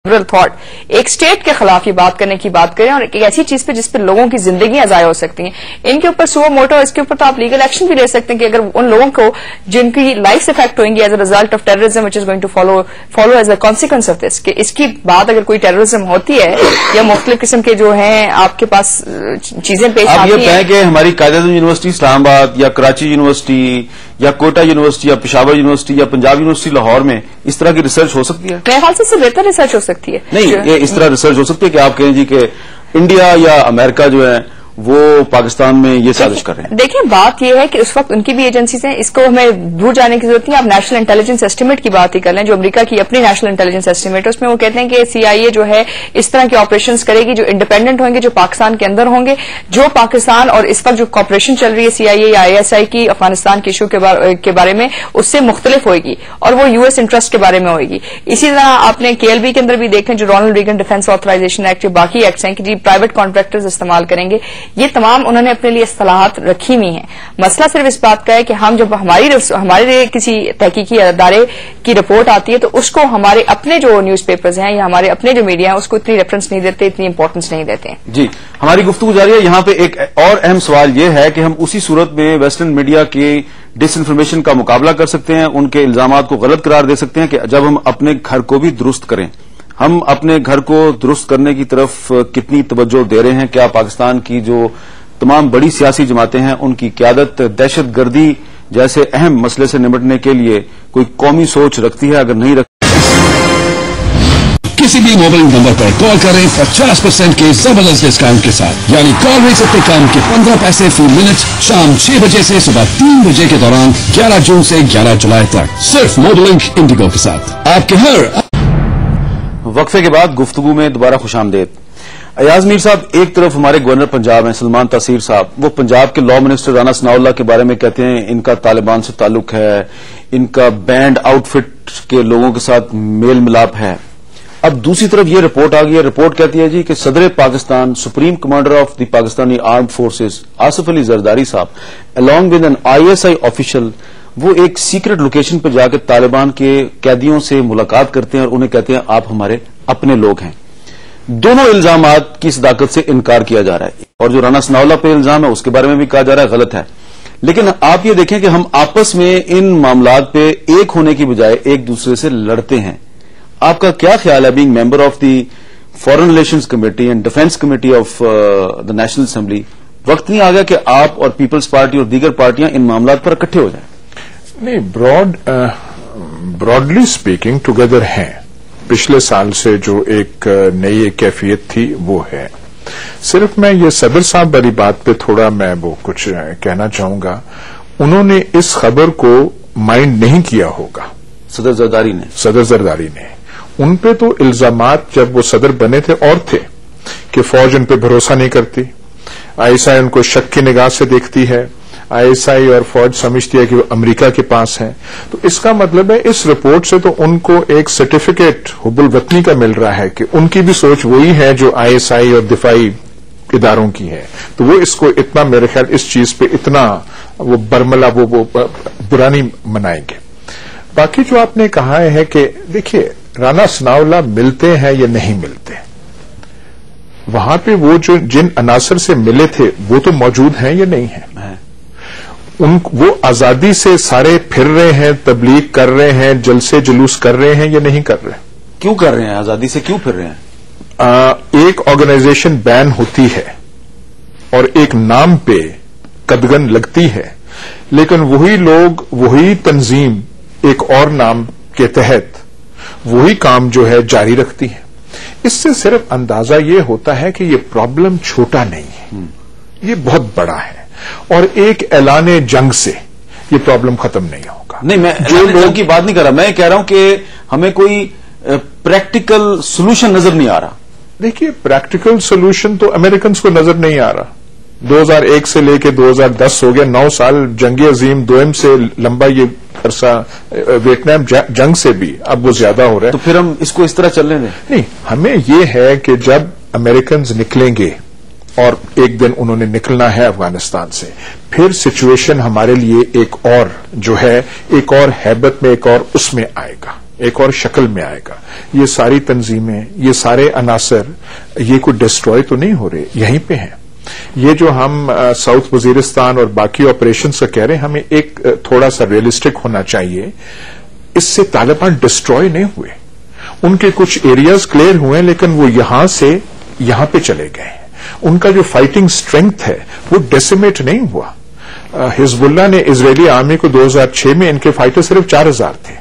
Thought एक state के खिलाफ ये बात करने की बात करें और एक ऐसी चीज पे जिस पे लोगों की जिंदगियां ज़ाया हो सकती हैं, इनके ऊपर सुओ मोटो, इसके ऊपर तो आप लीगल एक्शन भी ले सकते हैं कि अगर उन लोगों को जिनकी लाइफ इफेक्ट होंगी as a result of terrorism which is going to follow as a consequence of this, कि इसकी बात अगर कोई टेररिज्म होती है या मुख्तलिफ किस्म के जो हैं आपके पास चीजें पेश आती हैं। आप ये कहें कि हमारी कायद-ए-आज़म यूनिवर्सिटी इस्लामाबाद या कराची यूनिवर्सिटी या कोटा यूनिवर्सिटी या पेशावर यूनिवर्सिटी या पंजाब यूनिवर्सिटी लाहौर में इस तरह की रिसर्च हो सकती है? मेरे ख्याल से इससे बेहतर रिसर्च हो सकती है। नहीं, ये इस तरह रिसर्च हो सकती है कि आप कहें जी कि इंडिया या अमेरिका जो है वो पाकिस्तान में ये साजिश कर रहे हैं। देखिए, बात यह है कि उस वक्त उनकी भी एजेंसीज हैं, इसको हमें दूर जाने की जरूरत नहीं। आप नेशनल इंटेलिजेंस एस्टीमेट की बात ही कर लें, जो अमेरिका की अपनी नेशनल इंटेलिजेंस एस्टीमेट है, उसमें वो कहते हैं कि सीआईए जो है इस तरह के ऑपरेशंस करेगी जो इंडिपेंडेंट होंगे, जो पाकिस्तान के अंदर होंगे, जो पाकिस्तान और इस वक्त जो कॉपरेशन चल रही है सीआईए या आईएसआई की अफगानिस्तान के इशू के बारे में उससे मुख्तलिफ होगी और वो यूएस इंटरेस्ट के बारे में होगी। इसी तरह आपने केएलबी के अंदर भी देखें, जो Ronald Reagan defence authorisation act, जो बाकी एक्ट्स हैं कि जी प्राइवेट कॉन्ट्रैक्टर्स इस्तेमाल करेंगे, ये तमाम उन्होंने अपने लिए इस्तेलाहात रखी हुई हैं। मसला सिर्फ इस बात का है कि हम जब हमारे किसी तहकीकी अदारे की रिपोर्ट आती है तो उसको हमारे अपने जो न्यूज़पेपर्स हैं या हमारे अपने जो मीडिया है उसको इतनी रेफरेंस नहीं देते, इतनी इंपॉर्टेंस नहीं देते हैं। जी, हमारी गुफ्तगू जारी है। यहाँ पे एक और अहम सवाल ये है कि हम उसी सूरत में वेस्टर्न मीडिया की डिसइंफॉर्मेशन का मुकाबला कर सकते हैं, उनके इल्जामात को गलत करार दे सकते हैं कि जब हम अपने घर को भी दुरुस्त करें। हम अपने घर को दुरुस्त करने की तरफ कितनी तवज्जो दे रहे हैं? क्या पाकिस्तान की जो तमाम बड़ी सियासी जमातें हैं उनकी क़यादत दहशत गर्दी जैसे अहम मसले से निपटने के लिए कोई कौमी सोच रखती है? अगर नहीं रखती, किसी भी मोबाइल नंबर पर कॉल करें 50% के जबरदस्त डिस्काउंट के साथ, यानी कॉल रेट से कम के 15 पैसे फी मिनट शाम 6 बजे से सुबह 3 बजे के दौरान 11 जून से 11 जुलाई तक, सिर्फ मोबाइल इंडिगो के साथ। आपके हर वक्फे के बाद गुफ्तगू में दोबारा खुशामदेद। अयाज मीर साहब, एक तरफ हमारे गवर्नर पंजाब हैं सलमान तासीर साहब, वो पंजाब के लॉ मिनिस्टर राना सनाउल्लाह के बारे में कहते हैं इनका तालिबान से ताल्लुक है, इनका बैंड आउटफिट के लोगों के साथ मेल मिलाप है। अब दूसरी तरफ ये रिपोर्ट आ गई है, रिपोर्ट कहती है जी कि सदर Pakistan, supreme commander of the Pakistani armed forces Asif Ali Zardari साहब along with an ISI official, वो एक सीक्रेट लोकेशन पर जाकर तालिबान के कैदियों से मुलाकात करते हैं और उन्हें कहते हैं आप हमारे अपने लोग हैं। दोनों इल्जामात की सदाकत से इनकार किया जा रहा है और जो राना सनाउल्लाह पे इल्जाम है उसके बारे में भी कहा जा रहा है गलत है। लेकिन आप ये देखें कि हम आपस में इन मामलात पे एक होने की बजाय एक दूसरे से लड़ते हैं। आपका क्या ख्याल है, being member of the foreign relations committee and defence committee of the national assembly, वक्त नहीं आ गया कि आप और पीपल्स पार्टी और दीगर पार्टियां इन मामलात पर इकट्ठे हो जाएं? नहीं, ब्रॉडली स्पीकिंग टुगेदर हैं। पिछले साल से जो एक नई कैफियत थी वो है। सिर्फ मैं ये सदर साहब वाली बात पे थोड़ा मैं वो कुछ कहना चाहूंगा। उन्होंने इस खबर को माइंड नहीं किया होगा, सदर जरदारी ने। उन पे तो इल्जामात जब वो सदर बने थे और थे कि फौज उन पे भरोसा नहीं करती, आईएसआई उनको शक की निगाह से देखती है, आईएसआई और फौज समझती है कि वो अमेरिका के पास है। तो इसका मतलब है इस रिपोर्ट से तो उनको एक सर्टिफिकेट हुब्बुल वतनी का मिल रहा है कि उनकी भी सोच वही है जो आईएसआई और दिफाई इदारों की है। तो वो इसको इतना, मेरे ख्याल इस चीज पे इतना वो बरमला वो बुरा नहीं मनाएंगे। बाकी जो आपने कहा है कि देखिए राना सनाउल्लाह मिलते हैं या नहीं मिलते, वहां पे वो जो जिन अनासर से मिले थे वो तो मौजूद हैं या नहीं है? वो आजादी से सारे फिर रहे हैं, तबलीग कर रहे हैं, जलसे जुलूस कर रहे हैं या नहीं कर रहे? क्यों कर रहे हैं? आजादी से क्यों फिर रहे हैं? एक ऑर्गेनाइजेशन बैन होती है और एक नाम पे कदगन लगती है, लेकिन वही लोग, वही तंजीम एक और नाम के तहत वही काम जो है जारी रखती है। इससे सिर्फ अंदाजा ये होता है कि ये प्रॉब्लम छोटा नहीं है, ये बहुत बड़ा है और एक ऐलाने जंग से ये प्रॉब्लम खत्म नहीं होगा। नहीं, मैं जो लोगों की बात नहीं कर रहा, मैं कह रहा हूं कि हमें कोई प्रैक्टिकल सोल्यूशन नजर नहीं आ रहा। देखिए, प्रैक्टिकल सोल्यूशन तो अमेरिकन को नजर नहीं आ रहा। 2001 से लेकर 2010 हो गया, 9 साल जंग अजीम दोयम से लंबा ये अरसा, वियतनाम जंग से भी अब वो ज्यादा हो रहा है। तो फिर हम इसको इस तरह चलने दें? नहीं, हमें ये है कि जब अमेरिकन निकलेंगे और एक दिन उन्होंने निकलना है अफगानिस्तान से, फिर सिचुएशन हमारे लिए एक और जो है, एक और हैबत में, एक और उसमें आएगा। एक और शक्ल में आएगा। ये सारी तंजीमें, ये सारे अनासर, ये कोई डिस्ट्रॉय तो नहीं हो रहे, यहीं पे हैं। ये जो हम साउथ वजीरिस्तान और बाकी ऑपरेशंस का कह रहे हैं, हमें एक थोड़ा सा रियलिस्टिक होना चाहिए। इससे तालिबान डिस्ट्रॉय नहीं हुए, उनके कुछ एरियाज क्लियर हुए, लेकिन वो यहां से यहां पे चले गए। उनका जो फाइटिंग स्ट्रेंथ है वो डेसिमेट नहीं हुआ। हिजबुल्लाह ने इजरायली आर्मी को 2006 में इनके फाइटर सिर्फ 4000 थे,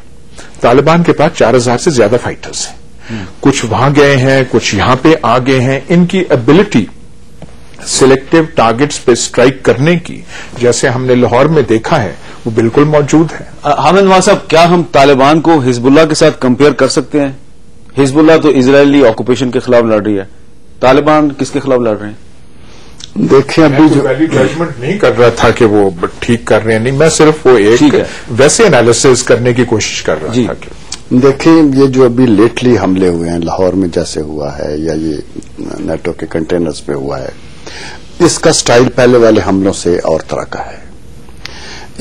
तालिबान के पास 4000 से ज्यादा फाइटर्स हैं। कुछ वहां गए हैं, कुछ यहां पे आ गए हैं। इनकी एबिलिटी सिलेक्टिव टारगेट्स पे स्ट्राइक करने की, जैसे हमने लाहौर में देखा है, वो बिल्कुल मौजूद है। हामिद नवाज साहब, क्या हम तालिबान को हिजबुल्लाह के साथ कंपेयर कर सकते हैं? हिजबुल्लाह तो इजरायली ऑक्यूपेशन के खिलाफ लड़ रही है, तालिबान किसके खिलाफ लड़ रहे हैं? देखिए, अभी जो वैल्यू जजमेंट नहीं कर रहा था कि वो ठीक कर रहे हैं, नहीं, मैं सिर्फ वो एक वैसे एनालिसिस करने की कोशिश कर रहा था कि देखिए, ये जो अभी लेटली हमले हुए हैं, लाहौर में जैसे हुआ है या ये नेटो के कंटेनर्स पे हुआ है, इसका स्टाइल पहले वाले हमलों से और तरह का है।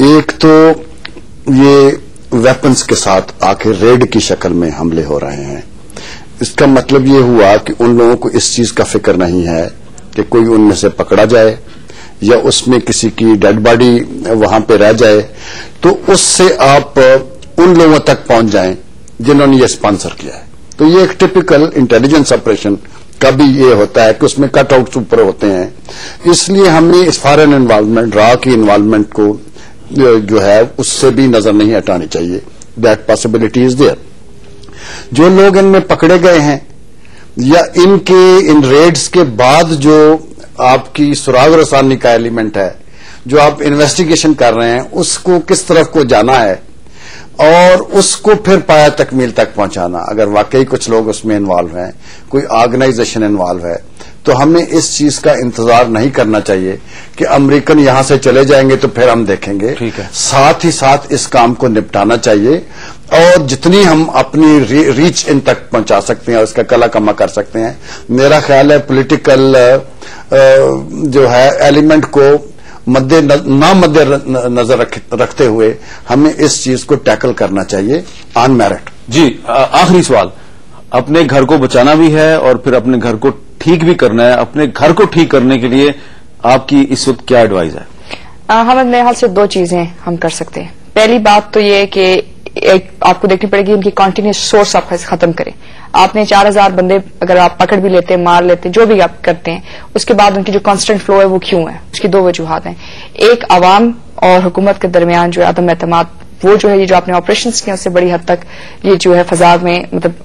एक तो ये वेपन्स के साथ आखिर रेड की शक्ल में हमले हो रहे हैं। इसका मतलब ये हुआ कि उन लोगों को इस चीज का फिक्र नहीं है कि कोई उनमें से पकड़ा जाए या उसमें किसी की डेड बॉडी वहां पे रह जाए, तो उससे आप उन लोगों तक पहुंच जाएं जिन्होंने ये स्पॉन्सर किया है। तो ये एक टिपिकल इंटेलिजेंस ऑपरेशन का भी ये होता है कि उसमें कटआउट्स ऊपर होते हैं। इसलिए हमें इस फॉरेन इन्वॉल्वमेंट, रॉ की इन्वॉल्वमेंट को जो है उससे भी नजर नहीं हटानी चाहिए। That possibility is there. जो लोग इनमें पकड़े गए हैं या इनके इन रेड्स के बाद जो आपकी सुराग रसानी का एलिमेंट है, जो आप इन्वेस्टिगेशन कर रहे हैं, उसको किस तरफ को जाना है और उसको फिर पाया तकमील तक पहुंचाना। अगर वाकई कुछ लोग उसमें इन्वॉल्व हैं, कोई ऑर्गेनाइजेशन इन्वॉल्व है, तो हमें इस चीज का इंतजार नहीं करना चाहिए कि अमेरिकन यहां से चले जाएंगे तो फिर हम देखेंगे। ठीक है। साथ ही साथ इस काम को निपटाना चाहिए और जितनी हम अपनी रीच इन तक पहुंचा सकते हैं और इसका कला कमा कर सकते हैं। मेरा ख्याल है पॉलिटिकल जो है एलिमेंट को मद्दे नजर रखते हुए हमें इस चीज को टैकल करना चाहिए ऑन मेरिट। जी, आखिरी सवाल, अपने घर को बचाना भी है और फिर अपने घर को ठीक भी करना है। अपने घर को ठीक करने के लिए आपकी इस वक्त क्या एडवाइस है? हमें मेरे हाल से दो चीजें हम कर सकते हैं। पहली बात तो ये कि एक आपको देखनी पड़ेगी उनकी कॉन्टिन्यूस सोर्स आप खत्म करें। आपने 4000 बंदे अगर आप पकड़ भी लेते हैं, मार लेते हैं, जो भी आप करते हैं, उसके बाद उनकी जो कांस्टेंट फ्लो है वो क्यों है? उसकी दो वजूहात हैं। एक, आवाम और हुकूमत के दरमियान जो अदम एतमाद, वो जो है ये जो आपने ऑपरेशंस किए उससे बड़ी हद तक ये जो है फजा में मतलब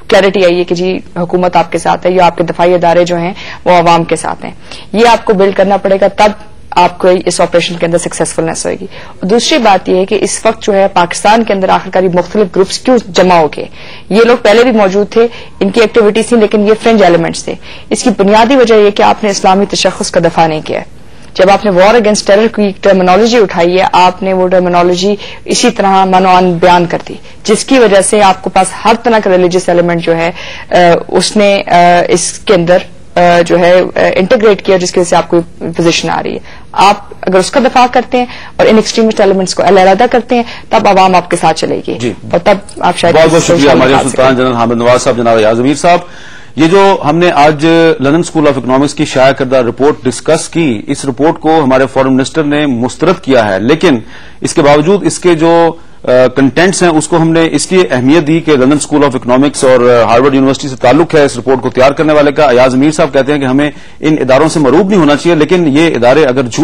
क्लैरिटी आई है कि जी हुकूमत आपके साथ है या आपके दफाई इदारे जो हैं वो आवाम के साथ हैं। ये आपको बिल्ड करना पड़ेगा, तब आपको इस ऑपरेशन के अंदर सक्सेसफुलनेस होगी। और दूसरी बात यह है कि इस वक्त जो है पाकिस्तान के अंदर आखिरकार मुख्तलिफ ग्रुप्स क्यों जमा हो गए? ये लोग पहले भी मौजूद थे, इनकी एक्टिविटीज थी, लेकिन ये फ्रिंज एलिमेंट्स थे। इसकी बुनियादी वजह यह कि आपने इस्लामी तशख़्ख़ुस का दफा नहीं किया। जब आपने वॉर अगेंस्ट टेरर की टर्मिनोलॉजी उठाई है, आपने वो टर्मिनोलॉजी इसी तरह मनोआन बयान कर दी, जिसकी वजह से आपको पास हर तरह का रिलीजियस एलिमेंट जो है उसने इसके अंदर जो है इंटीग्रेट किया, जिसकी वजह से आपको पोजीशन आ रही है। आप अगर उसका दफा करते हैं और इन एक्सट्रीमिस्ट एलिमेंट्स को अलग करते हैं, तब आवाम आपके साथ चलेगी और तब आप शायद। बहुत बहुत शुक्रिया हमारे सुल्तान जनरल हामिद नवाज साहब, जनाब अयाज अमीर साहब। ये जो हमने आज लंदन स्कूल ऑफ इकोनॉमिक्स की शाया करदा रिपोर्ट डिस्कस की, इस रिपोर्ट को हमारे फॉरेन मिनिस्टर ने मुस्तरद किया है, लेकिन इसके बावजूद इसके जो कंटेंट्स हैं उसको हमने इसलिए अहमियत दी कि लंदन स्कूल ऑफ इकोनॉमिक्स और हार्वर्ड यूनिवर्सिटी से ताल्लुक है इस रिपोर्ट को तैयार करने वाले का। अयाज अमीर साहब कहते हैं कि हमें इन इदारों से मरूब नहीं होना चाहिए, लेकिन ये इदारे अगर झूठ